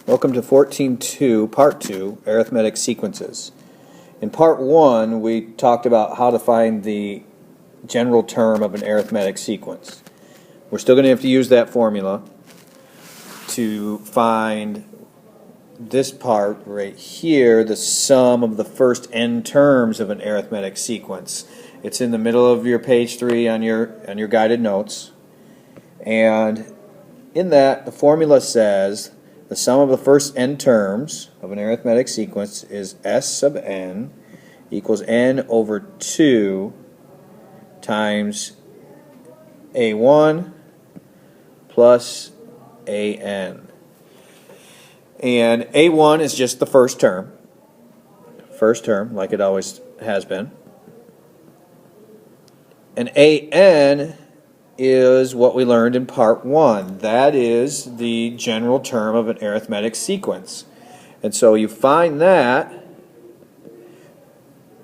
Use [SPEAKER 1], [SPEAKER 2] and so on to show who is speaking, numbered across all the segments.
[SPEAKER 1] Welcome to 14.2, Part 2, Arithmetic Sequences. In Part 1, we talked about how to find the general term of an arithmetic sequence. We're still going to have to use that formula to find this part right here, the sum of the first n terms of an arithmetic sequence. It's in the middle of your page 3 on your guided notes. And in that, the formula says the sum of the first n terms of an arithmetic sequence is S sub n equals n over 2 times a1 plus an. And a1 is just the first term like it always has been. And an is what we learned in Part 1. That is the general term of an arithmetic sequence. And so you find that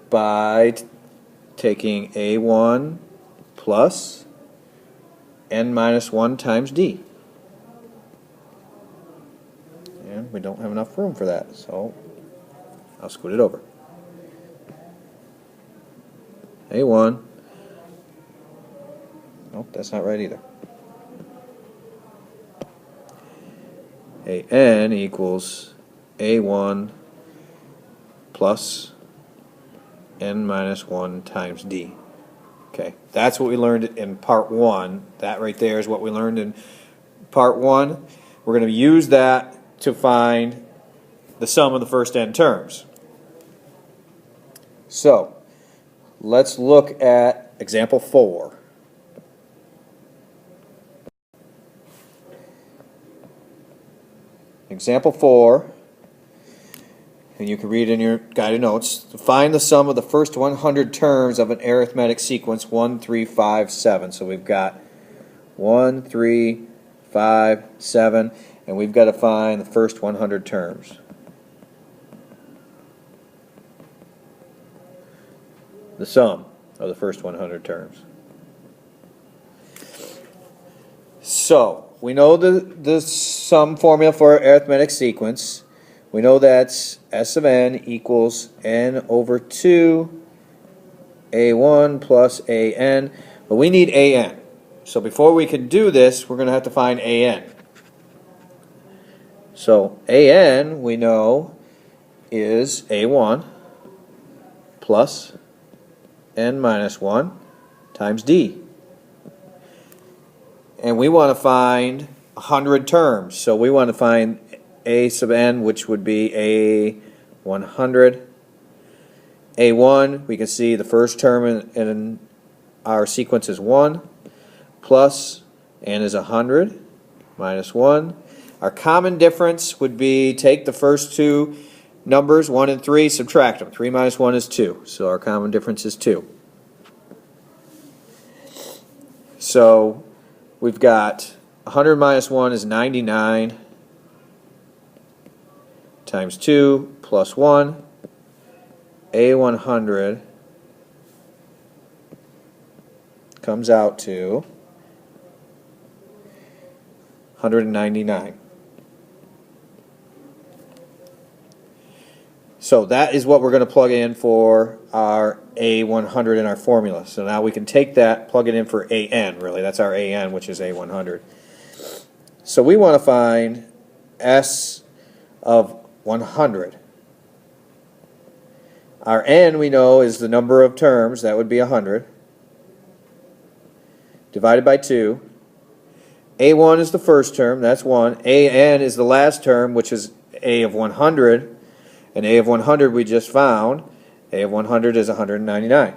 [SPEAKER 1] by taking a1 plus n minus 1 times d. And we don't have enough room for that, so I'll scoot it over. a1. Nope, that's not right either. an equals a1 plus n minus 1 times d. Okay, that's what we learned in Part 1. That right there is what we learned in Part 1. We're going to use that to find the sum of the first n terms. So, let's look at example 4. Example 4, and you can read in your guided notes, to find the sum of the first 100 terms of an arithmetic sequence 1, 3, 5, 7. So we've got 1, 3, 5, 7, and we've got to find the first 100 terms. The sum of the first 100 terms. So, we know the sum formula for an arithmetic sequence. We know that's S of n equals n over 2 a1 plus an, but we need an. So before we can do this, we're going to have to find an. So an, we know, is a1 plus n minus 1 times d. And we want to find 100 terms. So we want to find a sub n, which would be a 100. a1, we can see the first term in our sequence is 1, plus n is 100, minus 1. Our common difference would be take the first two numbers, 1 and 3, subtract them. 3 minus 1 is 2. So our common difference is 2. So we've got 100 minus 1 is 99 times 2 plus 1. A100 comes out to 199. So that is what we're going to plug in for our A100 in our formula. So now we can take that, plug it in for AN, really. That's our AN, which is A100. So we want to find S of 100. Our N, we know, is the number of terms. That would be 100. Divided by 2. A1 is the first term. That's 1. AN is the last term, which is A of 100. And A of 100 we just found. A of 100 is 199.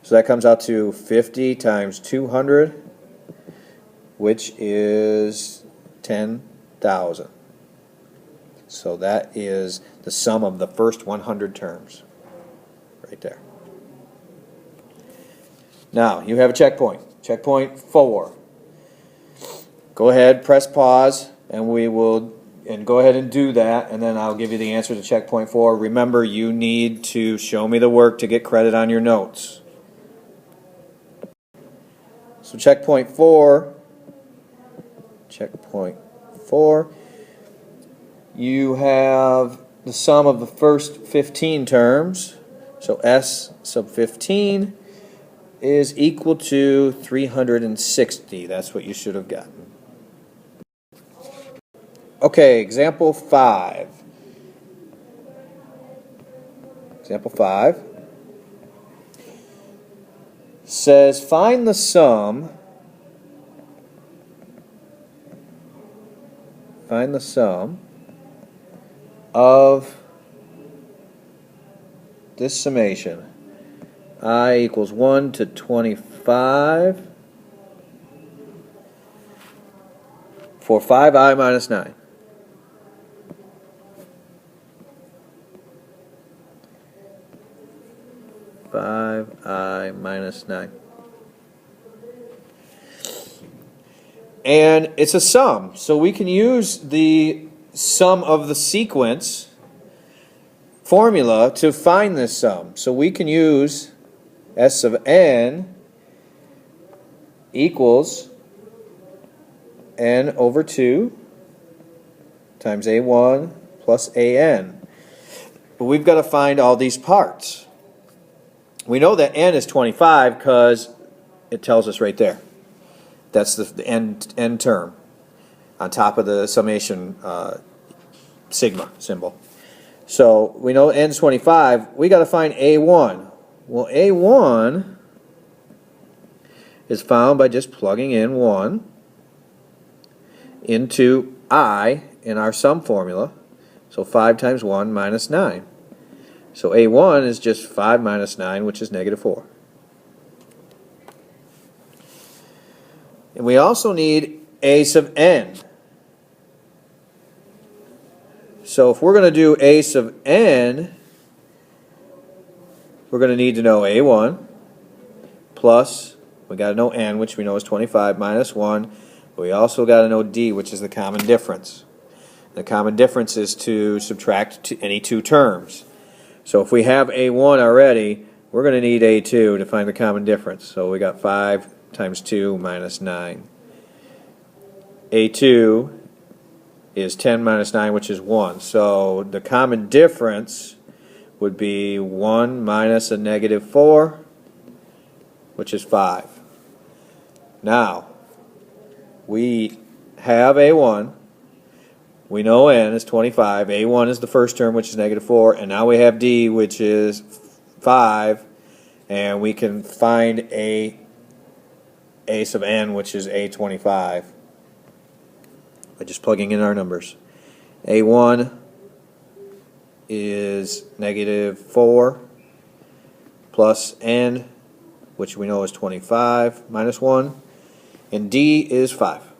[SPEAKER 1] So that comes out to 50 times 200, which is 10,000. So that is the sum of the first 100 terms. Right there. Now, you have a checkpoint. Checkpoint 4. Go ahead, press pause. And we will go ahead and do that, and then I'll give you the answer to checkpoint 4. Remember, you need to show me the work to get credit on your notes. So checkpoint 4 checkpoint 4. You have the sum of the first 15 terms, so S sub 15 is equal to 360. That's what you should have gotten. Okay, example 5. Example 5 says find the sum of this summation. I equals 1 to 25 for 5i minus 9. I minus 9. And it's a sum, so we can use the sum of the sequence formula to find this sum. So we can use S of n equals n over 2 times a1 plus an. But we've got to find all these parts. We know that n is 25 because it tells us right there. That's the n term on top of the summation sigma symbol. So we know n is 25. We got to find a1. Well, a1 is found by just plugging in 1 into I in our sum formula. So 5 times 1 minus 9. So a1 is just 5 minus 9, which is negative 4. And we also need a sub n. So if we're going to do a sub n, we're going to need to know a1 plus, we got to know n, which we know is 25, minus 1. But we also got to know d, which is the common difference. The common difference is to subtract any two terms. So if we have a1 already, we're going to need a2 to find the common difference. So we got 5 times 2 minus 9. a2 is 10 minus 9, which is 1. So the common difference would be 1 minus a negative 4, which is 5. Now, we have a1. We know n is 25. a1 is the first term, which is negative 4. And now we have d, which is 5. And we can find a sub n, which is a25, by just plugging in our numbers. a1 is negative 4 plus n, which we know is 25, minus 1. And d is 5.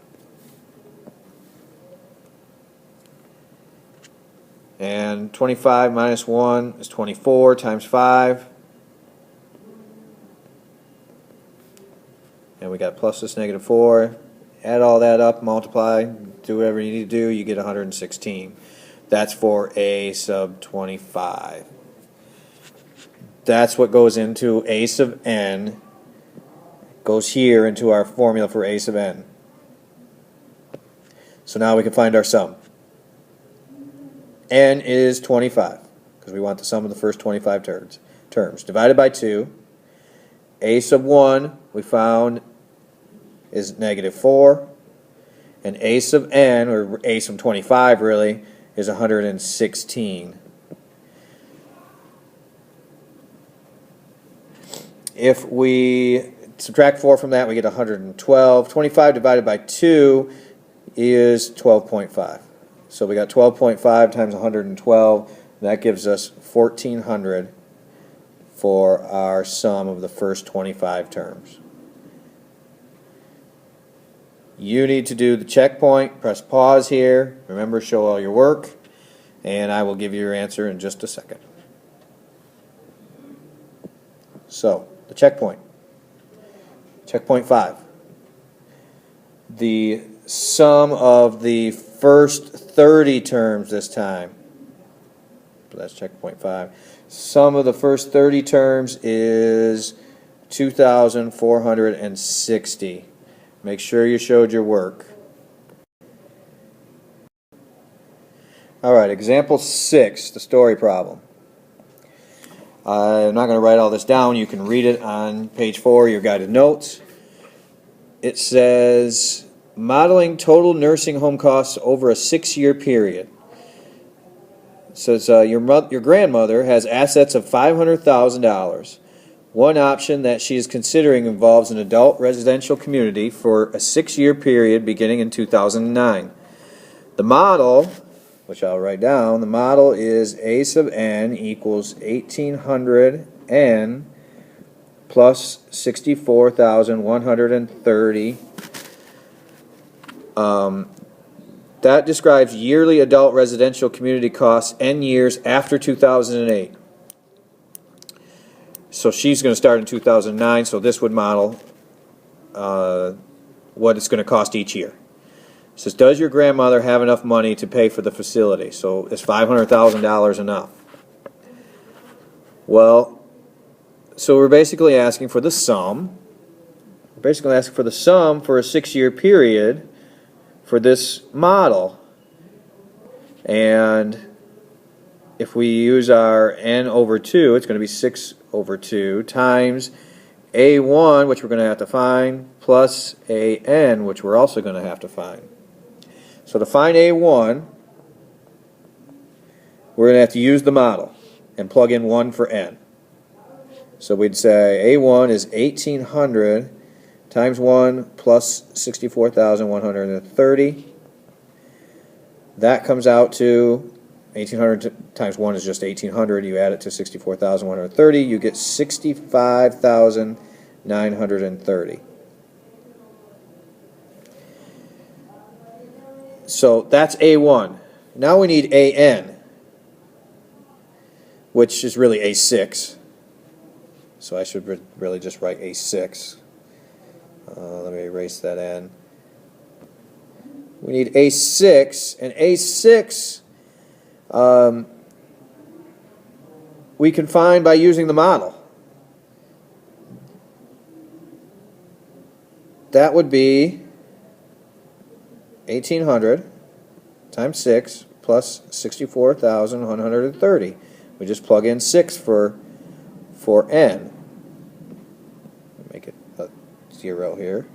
[SPEAKER 1] And 25 minus 1 is 24 times 5. And we got plus this negative 4. Add all that up, multiply, do whatever you need to do, you get 116. That's for a sub 25. That's what goes into a sub n, goes here into our formula for a sub n. So now we can find our sum. N is 25, because we want the sum of the first 25 terms. Divided by 2. A sub 1, we found, is negative 4. And a sub n, or a sub 25 really, is 116. If we subtract 4 from that, we get 112. 25 divided by 2 is 12.5. So we got 12.5 times 112. That gives us 1,400 for our sum of the first 25 terms. You need to do the checkpoint. Press pause here. Remember, show all your work. And I will give you your answer in just a second. So, the checkpoint. Checkpoint 5. The sum of the first 30 terms this time. So that's checkpoint 5. Sum of the first 30 terms is 2,460. Make sure you showed your work. Alright, example 6, the story problem. I'm not going to write all this down. You can read it on page 4 of your guided notes. It says, modeling total nursing home costs over a 6-year period. It says your grandmother has assets of $500,000. One option that she is considering involves an adult residential community for a 6-year period beginning in 2009. The model, which I'll write down, the model is A sub n equals 1,800 n plus 64,130. That describes yearly adult residential community costs n years after 2008. So she's going to start in 2009, so this would model what it's going to cost each year. It says, does your grandmother have enough money to pay for the facility? So is $500,000 enough? Well, so we're basically asking for the sum. We're basically asking for the sum for a 6-year period for this model. And if we use our n over 2, it's going to be 6 over 2 times a1, which we're going to have to find, plus an, which we're also going to have to find. So to find a1, we're going to have to use the model and plug in 1 for n. So we'd say a1 is 1,800 times 1 plus 64,130. That comes out to 1,800 times 1 is just 1,800. You add it to 64,130. You get 65,930. So that's A1. Now we need AN, which is really A6. So I should really just write A6. Let me erase that N. We need A6, and A6 we can find by using the model. That would be 1,800 times 6 plus 64,130. We just plug in 6 for n. Make it a 0 here.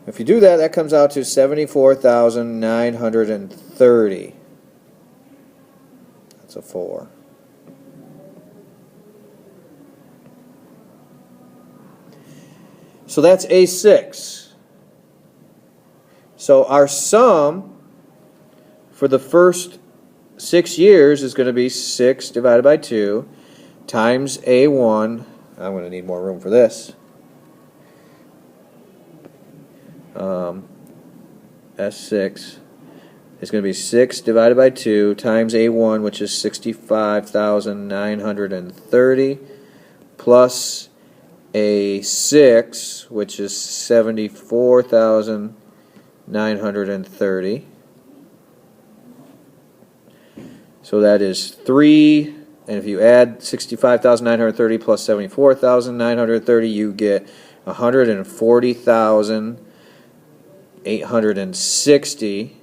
[SPEAKER 1] If you do that, that comes out to 74,930. That's a 4. So that's A6. So our sum for the first 6 years is going to be 6 divided by 2 times A1. I'm going to need more room for this. S6 is going to be 6 divided by 2 times A1, which is 65,930, plus A6, which is 74,930. So that is 3, and if you add 65,930 plus 74,930, you get 140,860.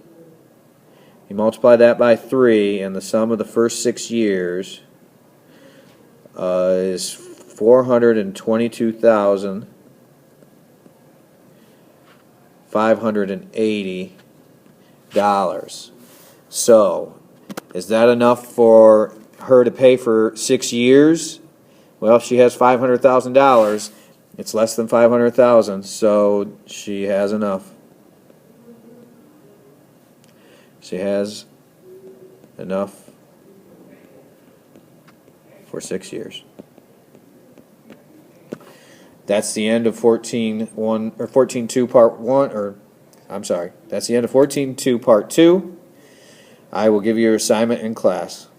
[SPEAKER 1] You multiply that by 3, and the sum of the first 6 years is $422,580. So, is that enough for her to pay for 6 years? Well, if she has $500,000, it's less than $500,000, so she has enough. She has enough for 6 years. That's the end of 14.1 or 14.2 part 1, or I'm sorry, that's the end of 14.2 part 2. I will give you your assignment in class.